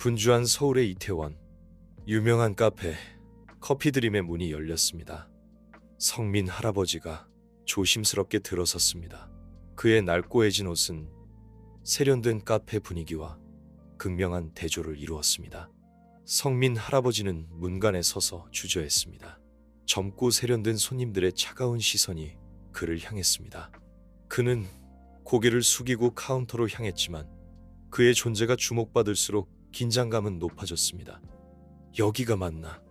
분주한 서울의 이태원, 유명한 카페 커피드림의 문이 열렸습니다. 성민 할아버지가 조심스럽게 들어섰습니다. 그의 낡고해진 옷은 세련된 카페 분위기와 극명한 대조를 이루었습니다. 성민 할아버지는 문간에 서서 주저했습니다. 젊고 세련된 손님들의 차가운 시선이 그를 향했습니다. 그는 고개를 숙이고 카운터로 향했지만 그의 존재가 주목받을수록 긴장감은 높아졌습니다. 여기가 맞나?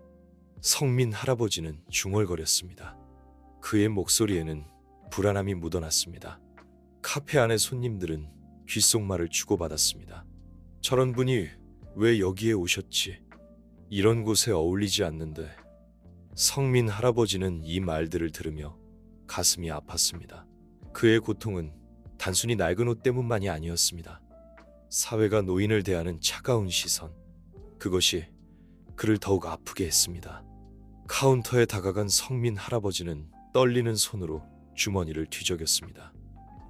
성민 할아버지는 중얼거렸습니다. 그의 목소리에는 불안함이 묻어났습니다. 카페 안의 손님들은 귓속말을 주고받았습니다. 저런 분이 왜 여기에 오셨지? 이런 곳에 어울리지 않는데. 성민 할아버지는 이 말들을 들으며 가슴이 아팠습니다. 그의 고통은 단순히 낡은 옷 때문만이 아니었습니다. 사회가 노인을 대하는 차가운 시선, 그것이 그를 더욱 아프게 했습니다. 카운터에 다가간 성민 할아버지는 떨리는 손으로 주머니를 뒤적였습니다.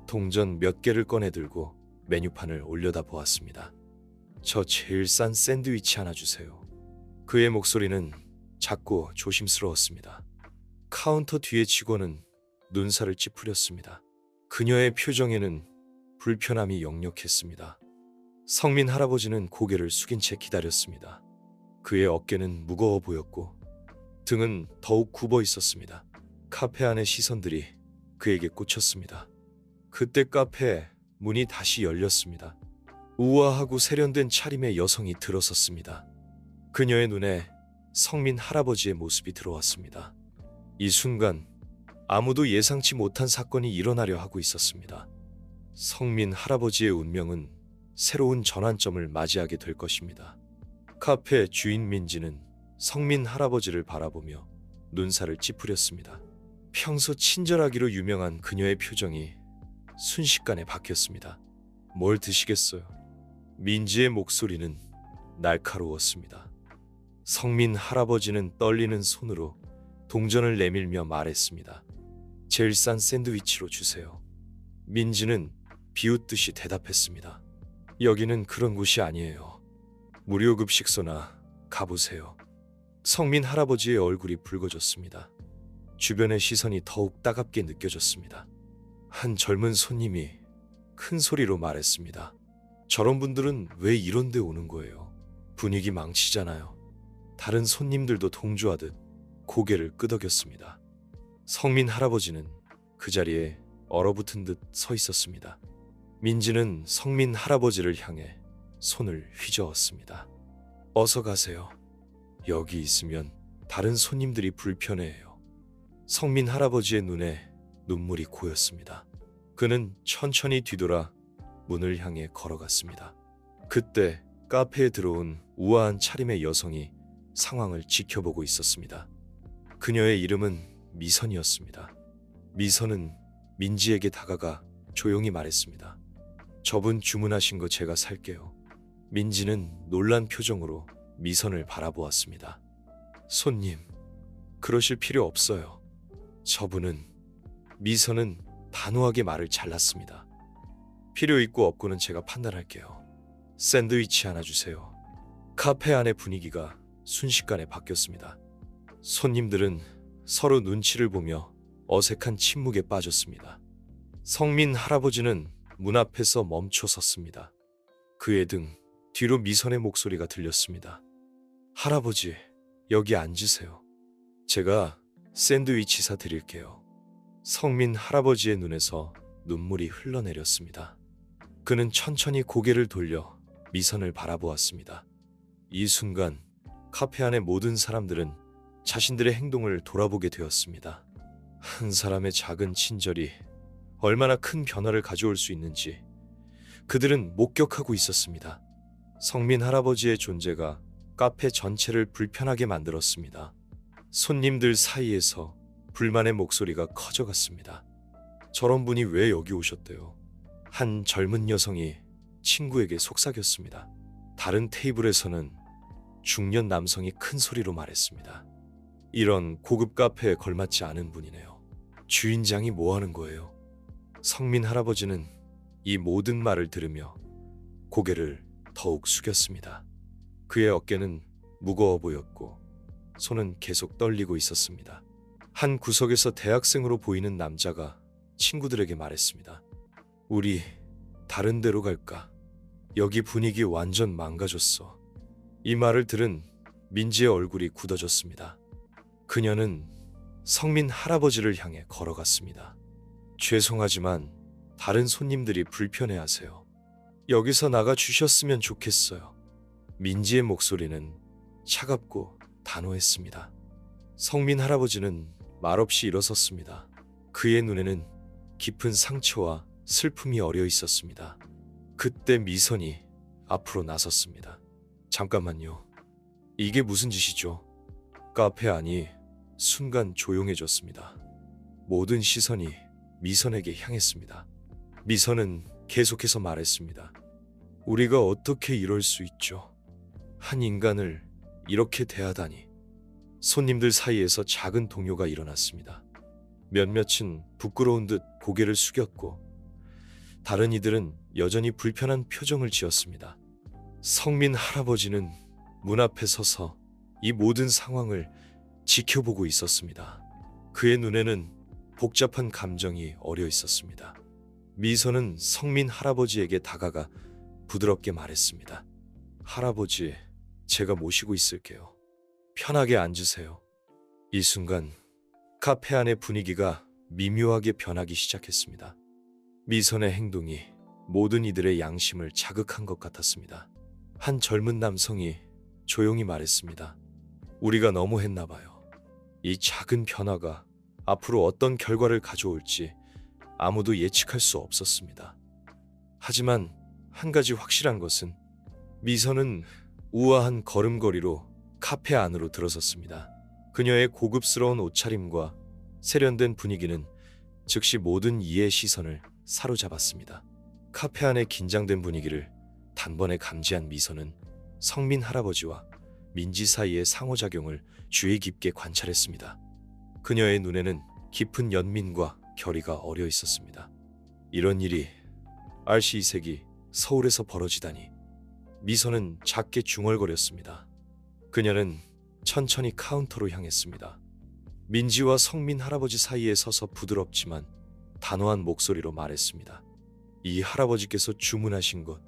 동전 몇 개를 꺼내 들고 메뉴판을 올려다 보았습니다. 저 제일 싼 샌드위치 하나 주세요. 그의 목소리는 작고 조심스러웠습니다. 카운터 뒤의 직원은 눈살을 찌푸렸습니다. 그녀의 표정에는 불편함이 역력했습니다. 성민 할아버지는 고개를 숙인 채 기다렸습니다. 그의 어깨는 무거워 보였고 등은 더욱 굽어 있었습니다. 카페 안의 시선들이 그에게 꽂혔습니다. 그때 카페에 문이 다시 열렸습니다. 우아하고 세련된 차림의 여성이 들어섰습니다. 그녀의 눈에 성민 할아버지의 모습이 들어왔습니다. 이 순간 아무도 예상치 못한 사건이 일어나려 하고 있었습니다. 성민 할아버지의 운명은 새로운 전환점을 맞이하게 될 것입니다. 카페 주인 민지는 성민 할아버지를 바라보며 눈살을 찌푸렸습니다. 평소 친절하기로 유명한 그녀의 표정이 순식간에 바뀌었습니다. 뭘 드시겠어요? 민지의 목소리는 날카로웠습니다. 성민 할아버지는 떨리는 손으로 동전을 내밀며 말했습니다. 제일 싼 샌드위치로 주세요. 민지는 비웃듯이 대답했습니다. 여기는 그런 곳이 아니에요. 무료급식소나 가보세요. 성민 할아버지의 얼굴이 붉어졌습니다. 주변의 시선이 더욱 따갑게 느껴졌습니다. 한 젊은 손님이 큰 소리로 말했습니다. 저런 분들은 왜 이런 데 오는 거예요? 분위기 망치잖아요. 다른 손님들도 동조하듯 고개를 끄덕였습니다. 성민 할아버지는 그 자리에 얼어붙은 듯 서 있었습니다. 민지는 성민 할아버지를 향해 손을 휘저었습니다. 어서 가세요. 여기 있으면 다른 손님들이 불편해해요. 성민 할아버지의 눈에 눈물이 고였습니다. 그는 천천히 뒤돌아 문을 향해 걸어갔습니다. 그때 카페에 들어온 우아한 차림의 여성이 상황을 지켜보고 있었습니다. 그녀의 이름은 미선이었습니다. 미선은 민지에게 다가가 조용히 말했습니다. 저분 주문하신 거 제가 살게요. 민지는 놀란 표정으로 미선을 바라보았습니다. 손님, 그러실 필요 없어요. 저분은, 미선은 단호하게 말을 잘랐습니다. 필요 있고 없고는 제가 판단할게요. 샌드위치 하나 주세요. 카페 안의 분위기가 순식간에 바뀌었습니다. 손님들은 서로 눈치를 보며 어색한 침묵에 빠졌습니다. 성민 할아버지는 문 앞에서 멈춰 섰습니다. 그의 등 뒤로 미선의 목소리가 들렸습니다. 할아버지, 여기 앉으세요. 제가 샌드위치 사드릴게요. 성민 할아버지의 눈에서 눈물이 흘러내렸습니다. 그는 천천히 고개를 돌려 미선을 바라보았습니다. 이 순간 카페 안의 모든 사람들은 자신들의 행동을 돌아보게 되었습니다. 한 사람의 작은 친절이 얼마나 큰 변화를 가져올 수 있는지 그들은 목격하고 있었습니다. 성민 할아버지의 존재가 카페 전체를 불편하게 만들었습니다. 손님들 사이에서 불만의 목소리가 커져갔습니다. 저런 분이 왜 여기 오셨대요? 한 젊은 여성이 친구에게 속삭였습니다. 다른 테이블에서는 중년 남성이 큰 소리로 말했습니다. 이런 고급 카페에 걸맞지 않은 분이네요. 주인장이 뭐 하는 거예요? 성민 할아버지는 이 모든 말을 들으며 고개를 더욱 숙였습니다. 그의 어깨는 무거워 보였고 손은 계속 떨리고 있었습니다. 한 구석에서 대학생으로 보이는 남자가 친구들에게 말했습니다. 우리 다른 데로 갈까? 여기 분위기 완전 망가졌어. 이 말을 들은 민지의 얼굴이 굳어졌습니다. 그녀는 성민 할아버지를 향해 걸어갔습니다. 죄송하지만 다른 손님들이 불편해하세요. 여기서 나가 주셨으면 좋겠어요. 민지의 목소리는 차갑고 단호했습니다. 성민 할아버지는 말없이 일어섰습니다. 그의 눈에는 깊은 상처와 슬픔이 어려 있었습니다. 그때 미선이 앞으로 나섰습니다. 잠깐만요. 이게 무슨 짓이죠? 카페 안이 순간 조용해졌습니다. 모든 시선이 미선에게 향했습니다. 미선은 계속해서 말했습니다. 우리가 어떻게 이럴 수 있죠? 한 인간을 이렇게 대하다니. 손님들 사이에서 작은 동요가 일어났습니다. 몇몇은 부끄러운 듯 고개를 숙였고 다른 이들은 여전히 불편한 표정을 지었습니다. 성민 할아버지는 문 앞에 서서 이 모든 상황을 지켜보고 있었습니다. 그의 눈에는 복잡한 감정이 어려 있었습니다. 미선은 성민 할아버지에게 다가가 부드럽게 말했습니다. 할아버지, 제가 모시고 있을게요. 편하게 앉으세요. 이 순간 카페 안의 분위기가 미묘하게 변하기 시작했습니다. 미선의 행동이 모든 이들의 양심을 자극한 것 같았습니다. 한 젊은 남성이 조용히 말했습니다. 우리가 너무했나 봐요. 이 작은 변화가 앞으로 어떤 결과를 가져올지 아무도 예측할 수 없었습니다. 하지만 한 가지 확실한 것은 미선은 우아한 걸음걸이로 카페 안으로 들어섰습니다. 그녀의 고급스러운 옷차림과 세련된 분위기는 즉시 모든 이의 시선을 사로잡았습니다. 카페 안의 긴장된 분위기를 단번에 감지한 미선은 성민 할아버지와 민지 사이의 상호작용을 주의 깊게 관찰했습니다. 그녀의 눈에는 깊은 연민과 결의가 어려 있었습니다. 이런 일이 RC2세기 서울에서 벌어지다니. 미선은 작게 중얼거렸습니다. 그녀는 천천히 카운터로 향했습니다. 민지와 성민 할아버지 사이에 서서 부드럽지만 단호한 목소리로 말했습니다. 이 할아버지께서 주문하신 것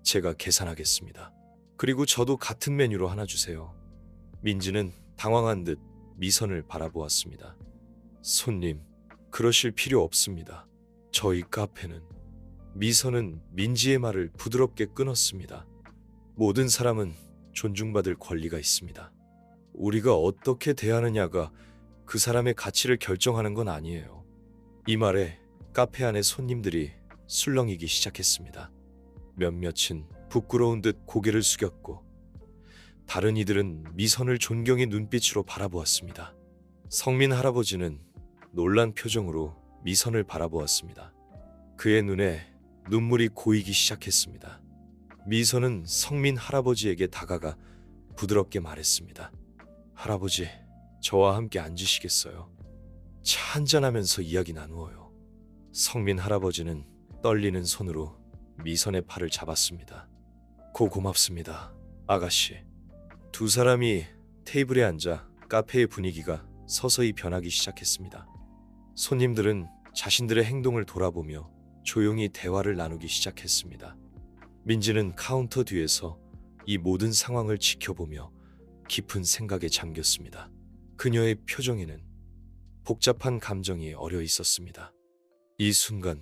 제가 계산하겠습니다. 그리고 저도 같은 메뉴로 하나 주세요. 민지는 당황한 듯 미선을 바라보았습니다. 손님, 그러실 필요 없습니다. 저희 카페는. 미선은 민지의 말을 부드럽게 끊었습니다. 모든 사람은 존중받을 권리가 있습니다. 우리가 어떻게 대하느냐가 그 사람의 가치를 결정하는 건 아니에요. 이 말에 카페 안의 손님들이 술렁이기 시작했습니다. 몇몇은 부끄러운 듯 고개를 숙였고 다른 이들은 미선을 존경의 눈빛으로 바라보았습니다. 성민 할아버지는 놀란 표정으로 미선을 바라보았습니다. 그의 눈에 눈물이 고이기 시작했습니다. 미선은 성민 할아버지에게 다가가 부드럽게 말했습니다. 할아버지, 저와 함께 앉으시겠어요? 차 한잔하면서 이야기 나누어요. 성민 할아버지는 떨리는 손으로 미선의 팔을 잡았습니다. 고맙습니다, 아가씨. 두 사람이 테이블에 앉아 카페의 분위기가 서서히 변하기 시작했습니다. 손님들은 자신들의 행동을 돌아보며 조용히 대화를 나누기 시작했습니다. 민지는 카운터 뒤에서 이 모든 상황을 지켜보며 깊은 생각에 잠겼습니다. 그녀의 표정에는 복잡한 감정이 어려 있었습니다. 이 순간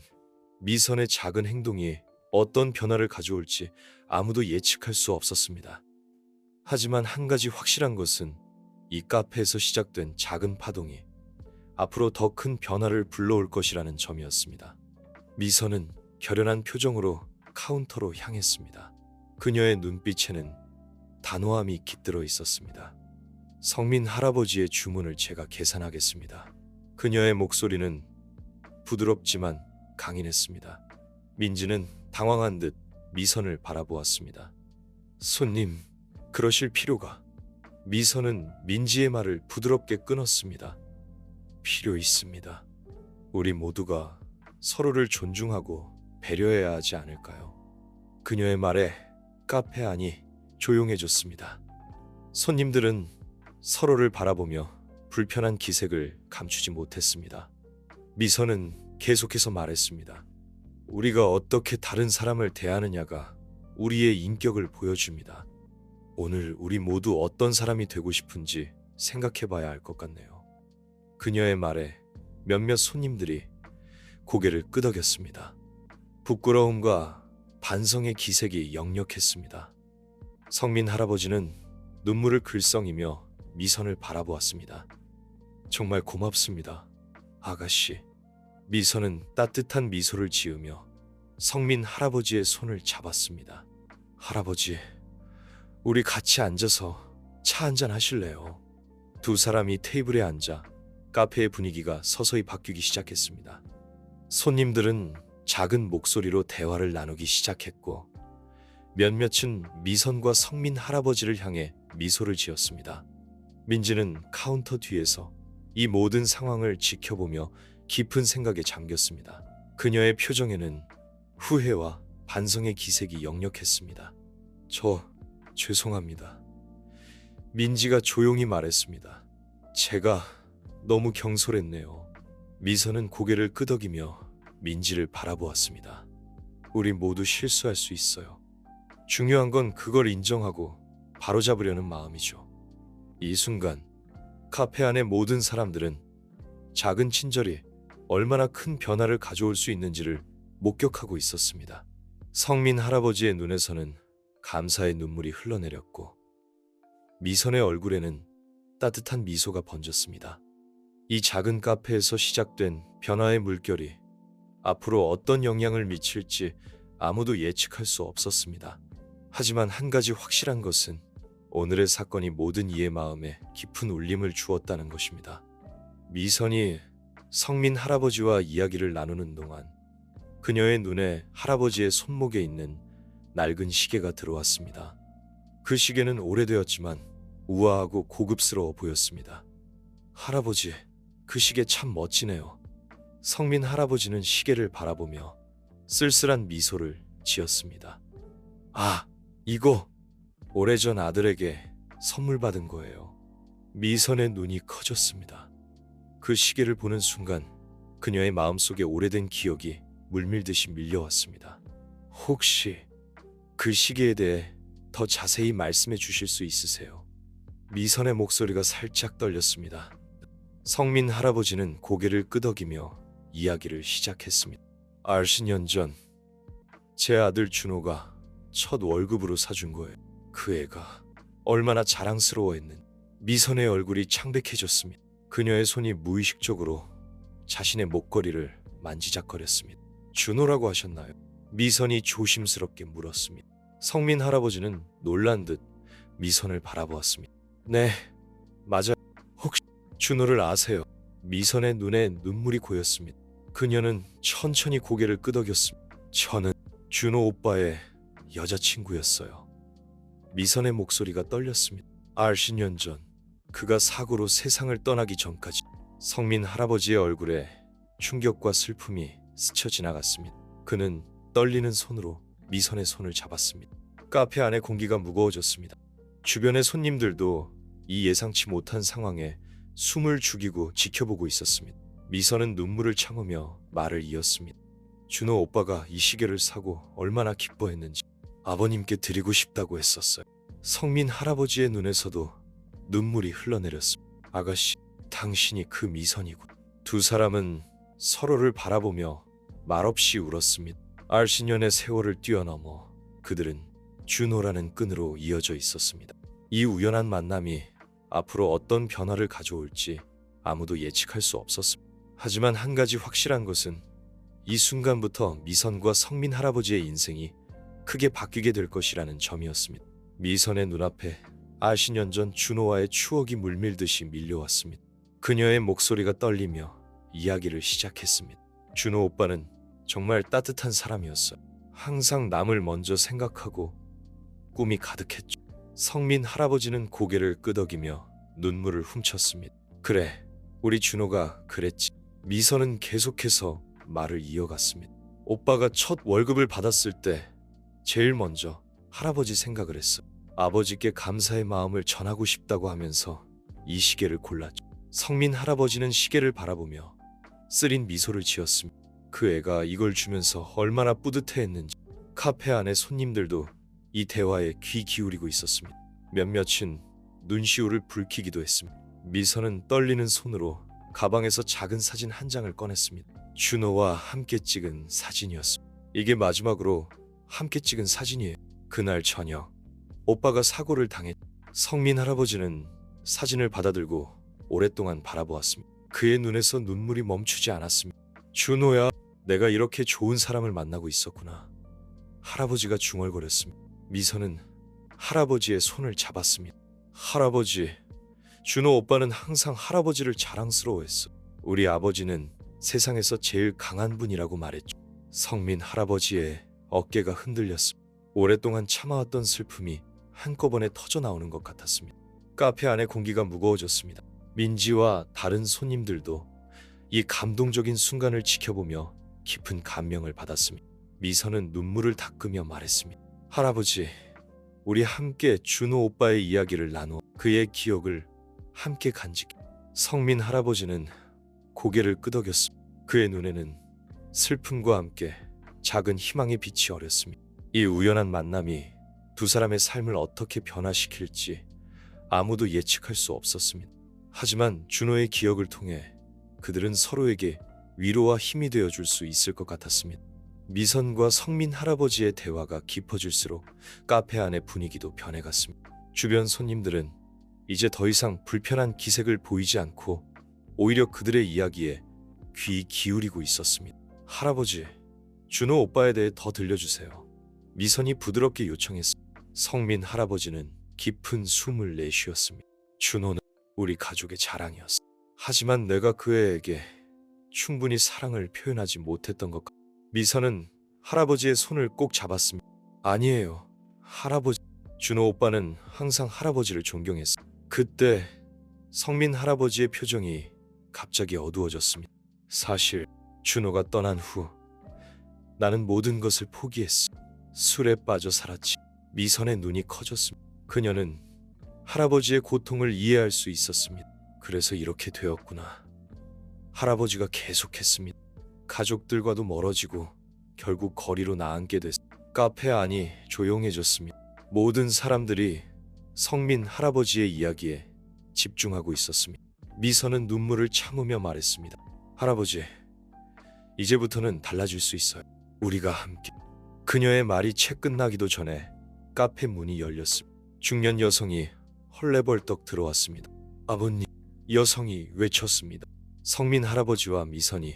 미선의 작은 행동이 어떤 변화를 가져올지 아무도 예측할 수 없었습니다. 하지만 한 가지 확실한 것은 이 카페에서 시작된 작은 파동이 앞으로 더 큰 변화를 불러올 것이라는 점이었습니다. 미선은 결연한 표정으로 카운터로 향했습니다. 그녀의 눈빛에는 단호함이 깃들어 있었습니다. 성민 할아버지의 주문을 제가 계산하겠습니다. 그녀의 목소리는 부드럽지만 강인했습니다. 민지는 당황한 듯 미선을 바라보았습니다. 손님, 그러실 필요가. 미선은 민지의 말을 부드럽게 끊었습니다. 필요 있습니다. 우리 모두가 서로를 존중하고 배려해야 하지 않을까요? 그녀의 말에 카페 안이 조용해졌습니다. 손님들은 서로를 바라보며 불편한 기색을 감추지 못했습니다. 미선은 계속해서 말했습니다. 우리가 어떻게 다른 사람을 대하느냐가 우리의 인격을 보여줍니다. 오늘 우리 모두 어떤 사람이 되고 싶은지 생각해봐야 할 것 같네요. 그녀의 말에 몇몇 손님들이 고개를 끄덕였습니다. 부끄러움과 반성의 기색이 역력했습니다. 성민 할아버지는 눈물을 글썽이며 미선을 바라보았습니다. 정말 고맙습니다, 아가씨. 미선은 따뜻한 미소를 지으며 성민 할아버지의 손을 잡았습니다. 할아버지, 우리 같이 앉아서 차 한잔 하실래요? 두 사람이 테이블에 앉아 카페의 분위기가 서서히 바뀌기 시작했습니다. 손님들은 작은 목소리로 대화를 나누기 시작했고 몇몇은 미선과 성민 할아버지를 향해 미소를 지었습니다. 민지는 카운터 뒤에서 이 모든 상황을 지켜보며 깊은 생각에 잠겼습니다. 그녀의 표정에는 후회와 반성의 기색이 역력했습니다. 죄송합니다. 민지가 조용히 말했습니다. 제가 너무 경솔했네요. 미선은 고개를 끄덕이며 민지를 바라보았습니다. 우리 모두 실수할 수 있어요. 중요한 건 그걸 인정하고 바로잡으려는 마음이죠. 이 순간 카페 안의 모든 사람들은 작은 친절이 얼마나 큰 변화를 가져올 수 있는지를 목격하고 있었습니다. 성민 할아버지의 눈에서는 감사의 눈물이 흘러내렸고 미선의 얼굴에는 따뜻한 미소가 번졌습니다. 이 작은 카페에서 시작된 변화의 물결이 앞으로 어떤 영향을 미칠지 아무도 예측할 수 없었습니다. 하지만 한 가지 확실한 것은 오늘의 사건이 모든 이의 마음에 깊은 울림을 주었다는 것입니다. 미선이 성민 할아버지와 이야기를 나누는 동안 그녀의 눈에 할아버지의 손목에 있는 낡은 시계가 들어왔습니다. 그 시계는 오래되었지만 우아하고 고급스러워 보였습니다. 할아버지, 그 시계 참 멋지네요. 성민 할아버지는 시계를 바라보며 쓸쓸한 미소를 지었습니다. 아, 이거 오래전 아들에게 선물 받은 거예요. 미선의 눈이 커졌습니다. 그 시계를 보는 순간 그녀의 마음속에 오래된 기억이 물밀듯이 밀려왔습니다. 혹시 그 시계에 대해 더 자세히 말씀해 주실 수 있으세요? 미선의 목소리가 살짝 떨렸습니다. 성민 할아버지는 고개를 끄덕이며 이야기를 시작했습니다. 10년 전 제 아들 준호가 첫 월급으로 사준 거예요. 그 애가 얼마나 자랑스러워했는지. 미선의 얼굴이 창백해졌습니다. 그녀의 손이 무의식적으로 자신의 목걸이를 만지작거렸습니다. 준호라고 하셨나요? 미선이 조심스럽게 물었습니다. 성민 할아버지는 놀란 듯 미선을 바라보았습니다. 네, 맞아요. 혹시 준호를 아세요? 미선의 눈에 눈물이 고였습니다. 그녀는 천천히 고개를 끄덕였습니다. 저는 준호 오빠의 여자친구였어요. 미선의 목소리가 떨렸습니다. 10년 전 그가 사고로 세상을 떠나기 전까지. 성민 할아버지의 얼굴에 충격과 슬픔이 스쳐 지나갔습니다. 그는 떨리는 손으로 미선의 손을 잡았습니다. 카페 안의 공기가 무거워졌습니다. 주변의 손님들도 이 예상치 못한 상황에 숨을 죽이고 지켜보고 있었습니다. 미선은 눈물을 참으며 말을 이었습니다. 준호 오빠가 이 시계를 사고 얼마나 기뻐했는지 아버님께 드리고 싶다고 했었어요. 성민 할아버지의 눈에서도 눈물이 흘러내렸습니다. 아가씨, 당신이 그 미선이군. 두 사람은 서로를 바라보며 말없이 울었습니다. 10년의 세월을 뛰어넘어 그들은 준호라는 끈으로 이어져 있었습니다. 이 우연한 만남이 앞으로 어떤 변화를 가져올지 아무도 예측할 수 없었습니다. 하지만 한 가지 확실한 것은 이 순간부터 미선과 성민 할아버지의 인생이 크게 바뀌게 될 것이라는 점이었습니다. 미선의 눈앞에 10년 전 준호와의 추억이 물밀듯이 밀려왔습니다. 그녀의 목소리가 떨리며 이야기를 시작했습니다. 준호 오빠는 정말 따뜻한 사람이었어요. 항상 남을 먼저 생각하고 꿈이 가득했죠. 성민 할아버지는 고개를 끄덕이며 눈물을 훔쳤습니다. 그래, 우리 준호가 그랬지. 미선은 계속해서 말을 이어갔습니다. 오빠가 첫 월급을 받았을 때 제일 먼저 할아버지 생각을 했어. 아버지께 감사의 마음을 전하고 싶다고 하면서 이 시계를 골랐죠. 성민 할아버지는 시계를 바라보며 쓰린 미소를 지었습니다. 그 애가 이걸 주면서 얼마나 뿌듯해했는지. 카페 안의 손님들도 이 대화에 귀 기울이고 있었습니다. 몇몇은 눈시울을 붉히기도 했습니다. 미선은 떨리는 손으로 가방에서 작은 사진 한 장을 꺼냈습니다. 준호와 함께 찍은 사진이었습니다. 이게 마지막으로 함께 찍은 사진이에요. 그날 저녁 오빠가 사고를 당했. 성민 할아버지는 사진을 받아들고 오랫동안 바라보았습니다. 그의 눈에서 눈물이 멈추지 않았습니다. 준호야, 내가 이렇게 좋은 사람을 만나고 있었구나. 할아버지가 중얼거렸습니다. 미선은 할아버지의 손을 잡았습니다. 할아버지, 준호 오빠는 항상 할아버지를 자랑스러워했어. 우리 아버지는 세상에서 제일 강한 분이라고 말했죠. 성민 할아버지의 어깨가 흔들렸습니다. 오랫동안 참아왔던 슬픔이 한꺼번에 터져 나오는 것 같았습니다. 카페 안의 공기가 무거워졌습니다. 민지와 다른 손님들도 이 감동적인 순간을 지켜보며 깊은 감명을 받았습니다. 미선은 눈물을 닦으며 말했습니다. 할아버지, 우리 함께 준호 오빠의 이야기를 나누어 그의 기억을 함께 간직해. 성민 할아버지는 고개를 끄덕였습니다. 그의 눈에는 슬픔과 함께 작은 희망의 빛이 어렸습니다. 이 우연한 만남이 두 사람의 삶을 어떻게 변화시킬지 아무도 예측할 수 없었습니다. 하지만 준호의 기억을 통해 그들은 서로에게 위로와 힘이 되어줄 수 있을 것 같았습니다. 미선과 성민 할아버지의 대화가 깊어질수록 카페 안의 분위기도 변해갔습니다. 주변 손님들은 이제 더 이상 불편한 기색을 보이지 않고 오히려 그들의 이야기에 귀 기울이고 있었습니다. 할아버지, 준호 오빠에 대해 더 들려주세요. 미선이 부드럽게 요청했습니다. 성민 할아버지는 깊은 숨을 내쉬었습니다. 준호는 우리 가족의 자랑이었어. 하지만 내가 그 애에게 충분히 사랑을 표현하지 못했던 것 같아. 미선은 할아버지의 손을 꼭 잡았습니다. 아니에요, 할아버지. 준호 오빠는 항상 할아버지를 존경했어. 그때 성민 할아버지의 표정이 갑자기 어두워졌습니다. 사실 준호가 떠난 후 나는 모든 것을 포기했어. 술에 빠져 살았지. 미선의 눈이 커졌습니다. 그녀는 할아버지의 고통을 이해할 수 있었습니다. 그래서 이렇게 되었구나. 할아버지가 계속했습니다. 가족들과도 멀어지고 결국 거리로 나앉게 됐습니다. 카페 안이 조용해졌습니다. 모든 사람들이 성민 할아버지의 이야기에 집중하고 있었습니다. 미선은 눈물을 참으며 말했습니다. 할아버지, 이제부터는 달라질 수 있어요. 우리가 함께. 그녀의 말이 채 끝나기도 전에 카페 문이 열렸습니다. 중년 여성이 헐레벌떡 들어왔습니다. 아버님, 여성이 외쳤습니다. 성민 할아버지와 미선이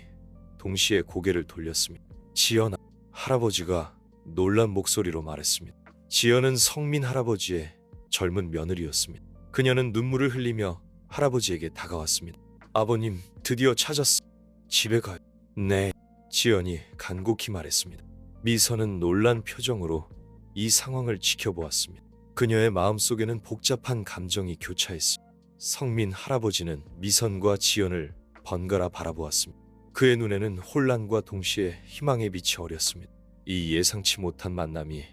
동시에 고개를 돌렸습니다. 지연아, 할아버지가 놀란 목소리로 말했습니다. 지연은 성민 할아버지의 젊은 며느리였습니다. 그녀는 눈물을 흘리며 할아버지에게 다가왔습니다. 아버님, 드디어 찾았어. 집에 가요. 네, 지연이 간곡히 말했습니다. 미선은 놀란 표정으로 이 상황을 지켜보았습니다. 그녀의 마음속에는 복잡한 감정이 교차했습니다. 성민 할아버지는 미선과 지연을 번갈아 바라보았습니다. 그의 눈에는 혼란과 동시에 희망의 빛이 어렸습니다. 이 예상치 못한 만남이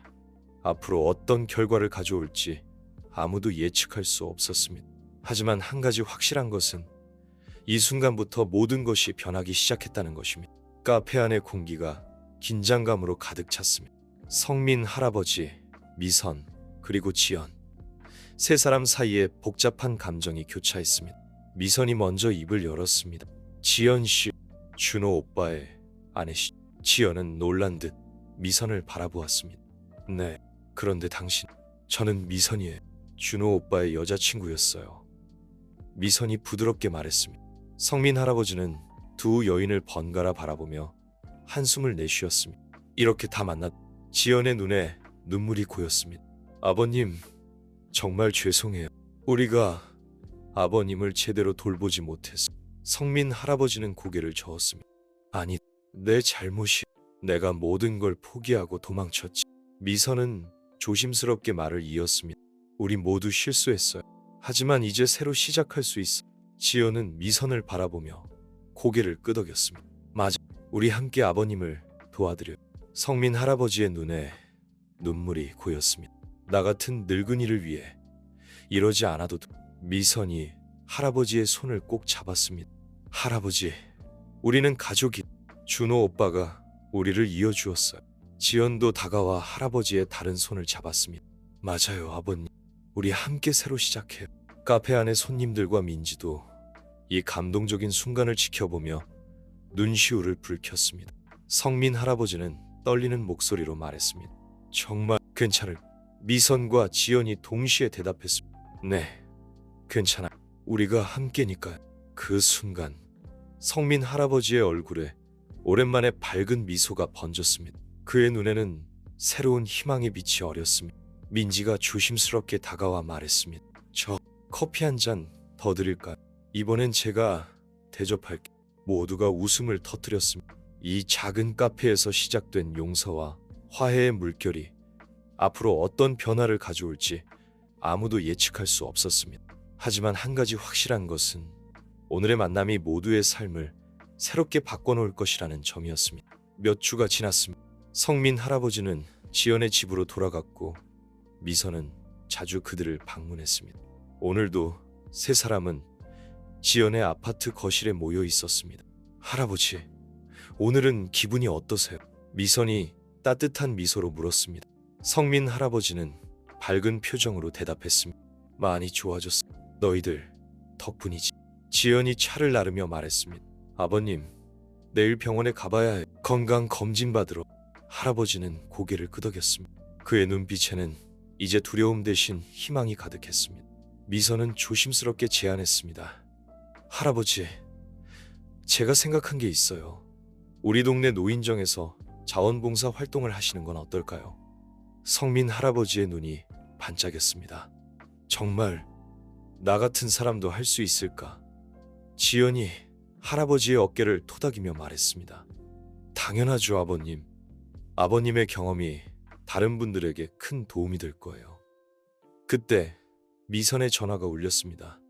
앞으로 어떤 결과를 가져올지 아무도 예측할 수 없었습니다. 하지만 한 가지 확실한 것은 이 순간부터 모든 것이 변하기 시작했다는 것입니다. 카페 안의 공기가 긴장감으로 가득 찼습니다. 성민 할아버지, 미선, 그리고 지연. 세 사람 사이에 복잡한 감정이 교차했습니다. 미선이 먼저 입을 열었습니다. 지연 씨, 준호 오빠의 아내시. 지연은 놀란 듯 미선을 바라보았습니다. 네, 그런데 당신, 저는 미선이에요. 준호 오빠의 여자친구였어요. 미선이 부드럽게 말했습니다. 성민 할아버지는 두 여인을 번갈아 바라보며 한숨을 내쉬었습니다. 이렇게 다 만났. 지연의 눈에 눈물이 고였습니다. 아버님, 정말 죄송해요. 우리가 아버님을 제대로 돌보지 못했어. 성민 할아버지는 고개를 저었습니다. 아니, 내 잘못이. 내가 모든 걸 포기하고 도망쳤지. 미선은 조심스럽게 말을 이었습니다. 우리 모두 실수했어요. 하지만 이제 새로 시작할 수 있어. 지연은 미선을 바라보며 고개를 끄덕였습니다. 맞아. 우리 함께 아버님을 도와드려요. 성민 할아버지의 눈에 눈물이 고였습니다. 나 같은 늙은이를 위해 이러지 않아도 미선이 할아버지의 손을 꼭 잡았습니다. 할아버지, 우리는 가족이. 준호 오빠가 우리를 이어주었어요. 지연도 다가와 할아버지의 다른 손을 잡았습니다. 맞아요, 아버님. 우리 함께 새로 시작해요. 카페 안의 손님들과 민지도 이 감동적인 순간을 지켜보며 눈시울을 붉혔습니다. 성민 할아버지는 떨리는 목소리로 말했습니다. 정말 괜찮을. 미선과 지연이 동시에 대답했습니다. 네, 괜찮아. 우리가 함께니까요. 그 순간 성민 할아버지의 얼굴에 오랜만에 밝은 미소가 번졌습니다. 그의 눈에는 새로운 희망의 빛이 어렸습니다. 민지가 조심스럽게 다가와 말했습니다. 저 커피 한 잔 더 드릴까요? 이번엔 제가 대접할게. 모두가 웃음을 터뜨렸습니다. 이 작은 카페에서 시작된 용서와 화해의 물결이 앞으로 어떤 변화를 가져올지 아무도 예측할 수 없었습니다. 하지만 한 가지 확실한 것은 오늘의 만남이 모두의 삶을 새롭게 바꿔놓을 것이라는 점이었습니다. 몇 주가 지났습니다. 성민 할아버지는 지연의 집으로 돌아갔고 미선은 자주 그들을 방문했습니다. 오늘도 세 사람은 지연의 아파트 거실에 모여 있었습니다. 할아버지, 오늘은 기분이 어떠세요? 미선이 따뜻한 미소로 물었습니다. 성민 할아버지는 밝은 표정으로 대답했습니다. 많이 좋아졌어. 너희들 덕분이지. 지연이 차를 나르며 말했습니다. 아버님, 내일 병원에 가봐야 해. 건강 검진 받으러. 할아버지는 고개를 끄덕였습니다. 그의 눈빛에는 이제 두려움 대신 희망이 가득했습니다. 미선은 조심스럽게 제안했습니다. 할아버지, 제가 생각한 게 있어요. 우리 동네 노인정에서 자원봉사 활동을 하시는 건 어떨까요? 성민 할아버지의 눈이 반짝였습니다. 정말 나 같은 사람도 할 수 있을까? 지연이 할아버지의 어깨를 토닥이며 말했습니다. 당연하죠, 아버님. 아버님의 경험이 다른 분들에게 큰 도움이 될 거예요. 그때 미선의 전화가 울렸습니다.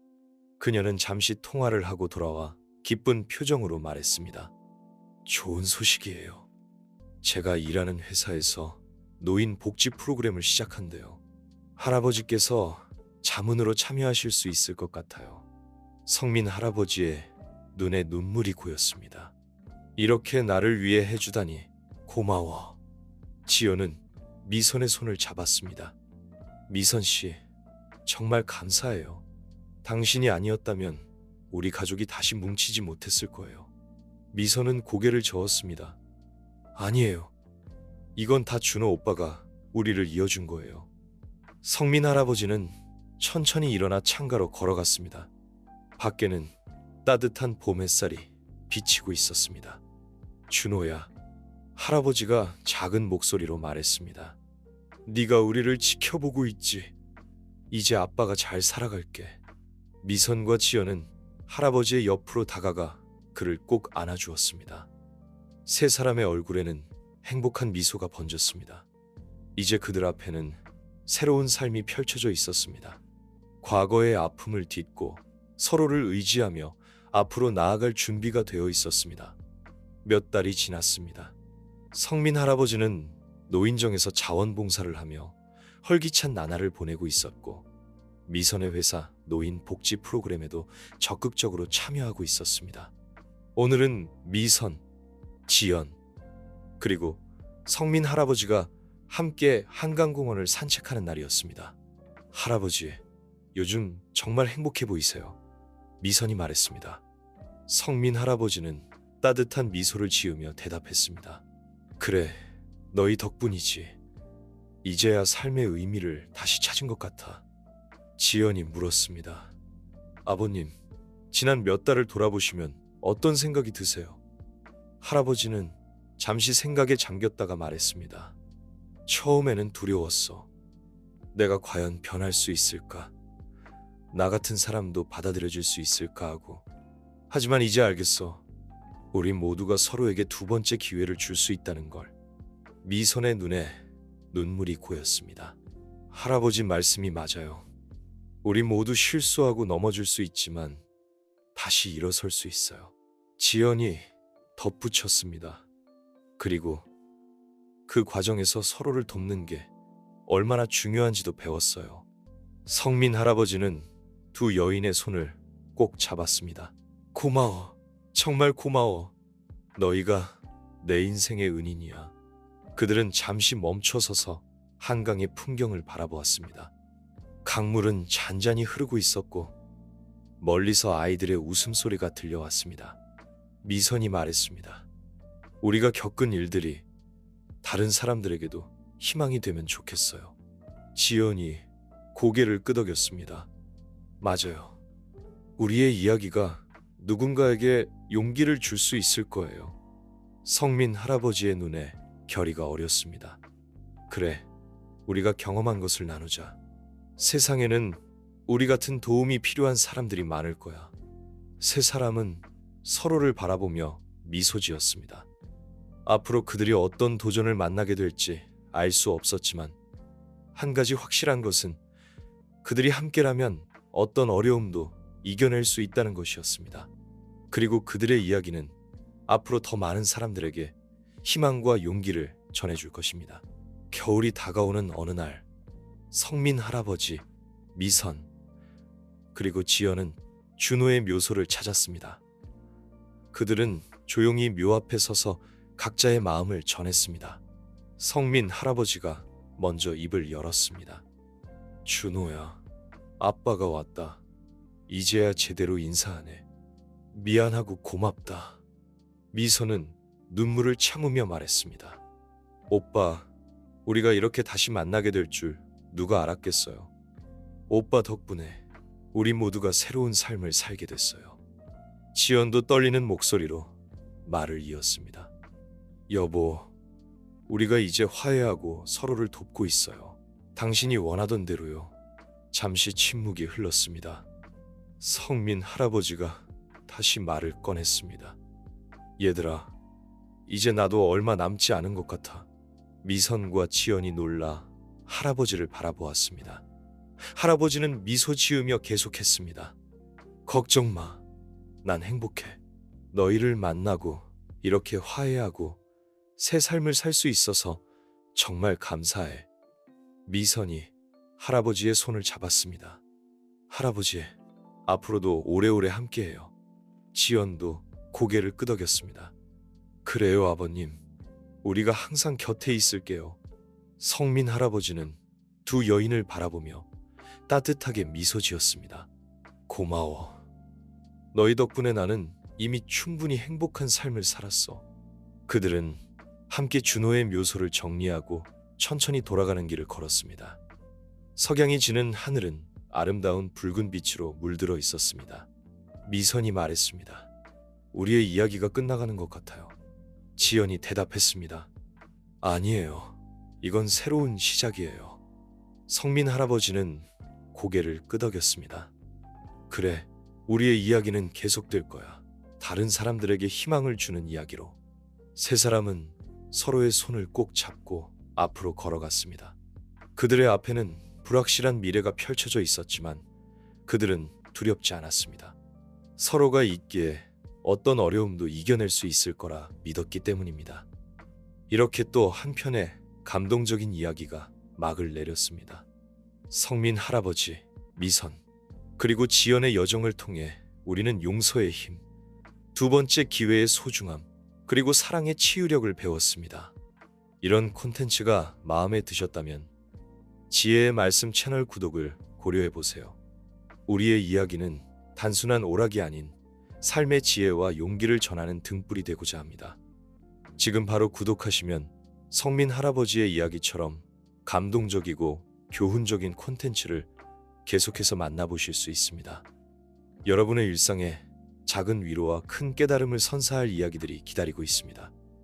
그녀는 잠시 통화를 하고 돌아와 기쁜 표정으로 말했습니다. 좋은 소식이에요. 제가 일하는 회사에서 노인 복지 프로그램을 시작한대요. 할아버지께서 자문으로 참여하실 수 있을 것 같아요. 성민 할아버지의 눈에 눈물이 고였습니다. 이렇게 나를 위해 해주다니 고마워. 지연은 미선의 손을 잡았습니다. 미선 씨, 정말 감사해요. 당신이 아니었다면 우리 가족이 다시 뭉치지 못했을 거예요. 미선은 고개를 저었습니다. 아니에요. 이건 다 준호 오빠가 우리를 이어준 거예요. 성민 할아버지는 천천히 일어나 창가로 걸어갔습니다. 밖에는 따뜻한 봄 햇살이 비치고 있었습니다. 준호야, 할아버지가 작은 목소리로 말했습니다. 네가 우리를 지켜보고 있지. 이제 아빠가 잘 살아갈게. 미선과 지연은 할아버지의 옆으로 다가가 그를 꼭 안아주었습니다. 세 사람의 얼굴에는 행복한 미소가 번졌습니다. 이제 그들 앞에는 새로운 삶이 펼쳐져 있었습니다. 과거의 아픔을 딛고 서로를 의지하며 앞으로 나아갈 준비가 되어 있었습니다. 몇 달이 지났습니다. 성민 할아버지는 노인정에서 자원봉사를 하며 활기찬 나날을 보내고 있었고 미선의 회사 노인 복지 프로그램에도 적극적으로 참여하고 있었습니다. 오늘은 미선, 지연, 그리고 성민 할아버지가 함께 한강공원을 산책하는 날이었습니다. 할아버지, 요즘 정말 행복해 보이세요. 미선이 말했습니다. 성민 할아버지는 따뜻한 미소를 지으며 대답했습니다. 그래, 너희 덕분이지. 이제야 삶의 의미를 다시 찾은 것 같아. 지연이 물었습니다. 아버님, 지난 몇 달을 돌아보시면 어떤 생각이 드세요? 할아버지는 잠시 생각에 잠겼다가 말했습니다. 처음에는 두려웠어. 내가 과연 변할 수 있을까? 나 같은 사람도 받아들여질 수 있을까 하고. 하지만 이제 알겠어. 우리 모두가 서로에게 두 번째 기회를 줄 수 있다는 걸. 미선의 눈에 눈물이 고였습니다. 할아버지 말씀이 맞아요. 우리 모두 실수하고 넘어질 수 있지만 다시 일어설 수 있어요. 지연이 덧붙였습니다. 그리고 그 과정에서 서로를 돕는 게 얼마나 중요한지도 배웠어요. 성민 할아버지는 두 여인의 손을 꼭 잡았습니다. 고마워. 정말 고마워. 너희가 내 인생의 은인이야. 그들은 잠시 멈춰서서 한강의 풍경을 바라보았습니다. 강물은 잔잔히 흐르고 있었고 멀리서 아이들의 웃음소리가 들려왔습니다. 미선이 말했습니다. 우리가 겪은 일들이 다른 사람들에게도 희망이 되면 좋겠어요. 지연이 고개를 끄덕였습니다. 맞아요. 우리의 이야기가 누군가에게 용기를 줄 수 있을 거예요. 성민 할아버지의 눈에 결의가 어렸습니다. 그래, 우리가 경험한 것을 나누자. 세상에는 우리 같은 도움이 필요한 사람들이 많을 거야. 세 사람은 서로를 바라보며 미소 지었습니다. 앞으로 그들이 어떤 도전을 만나게 될지 알 수 없었지만 한 가지 확실한 것은 그들이 함께라면 어떤 어려움도 이겨낼 수 있다는 것이었습니다. 그리고 그들의 이야기는 앞으로 더 많은 사람들에게 희망과 용기를 전해줄 것입니다. 겨울이 다가오는 어느 날, 성민 할아버지, 미선, 그리고 지연은 준호의 묘소를 찾았습니다. 그들은 조용히 묘 앞에 서서 각자의 마음을 전했습니다. 성민 할아버지가 먼저 입을 열었습니다. 준호야, 아빠가 왔다. 이제야 제대로 인사하네. 미안하고 고맙다. 미선은 눈물을 참으며 말했습니다. 오빠, 우리가 이렇게 다시 만나게 될 줄 누가 알았겠어요. 오빠 덕분에 우리 모두가 새로운 삶을 살게 됐어요. 지연도 떨리는 목소리로 말을 이었습니다. 여보, 우리가 이제 화해하고 서로를 돕고 있어요. 당신이 원하던 대로요. 잠시 침묵이 흘렀습니다. 성민 할아버지가 다시 말을 꺼냈습니다. 얘들아, 이제 나도 얼마 남지 않은 것 같아. 미선과 지연이 놀라 할아버지를 바라보았습니다. 할아버지는 미소 지으며 계속했습니다. 걱정 마. 난 행복해. 너희를 만나고 이렇게 화해하고 새 삶을 살 수 있어서 정말 감사해. 미선이 할아버지의 손을 잡았습니다. 할아버지, 앞으로도 오래오래 함께해요. 지연도 고개를 끄덕였습니다. 그래요, 아버님. 우리가 항상 곁에 있을게요. 성민 할아버지는 두 여인을 바라보며 따뜻하게 미소 지었습니다. 고마워. 너희 덕분에 나는 이미 충분히 행복한 삶을 살았어. 그들은 함께 준호의 묘소를 정리하고 천천히 돌아가는 길을 걸었습니다. 석양이 지는 하늘은 아름다운 붉은 빛으로 물들어 있었습니다. 미선이 말했습니다. 우리의 이야기가 끝나가는 것 같아요. 지연이 대답했습니다. 아니에요. 이건 새로운 시작이에요. 성민 할아버지는 고개를 끄덕였습니다. 그래, 우리의 이야기는 계속될 거야. 다른 사람들에게 희망을 주는 이야기로. 세 사람은 서로의 손을 꼭 잡고 앞으로 걸어갔습니다. 그들의 앞에는 불확실한 미래가 펼쳐져 있었지만 그들은 두렵지 않았습니다. 서로가 있기에 어떤 어려움도 이겨낼 수 있을 거라 믿었기 때문입니다. 이렇게 또 한편의 감동적인 이야기가 막을 내렸습니다. 성민 할아버지, 미선, 그리고 지연의 여정을 통해 우리는 용서의 힘, 두 번째 기회의 소중함, 그리고 사랑의 치유력을 배웠습니다. 이런 콘텐츠가 마음에 드셨다면 지혜의 말씀 채널 구독을 고려해보세요. 우리의 이야기는 단순한 오락이 아닌 삶의 지혜와 용기를 전하는 등불이 되고자 합니다. 지금 바로 구독하시면 성민 할아버지의 이야기처럼 감동적이고 교훈적인 콘텐츠를 계속해서 만나보실 수 있습니다. 여러분의 일상에 작은 위로와 큰 깨달음을 선사할 이야기들이 기다리고 있습니다.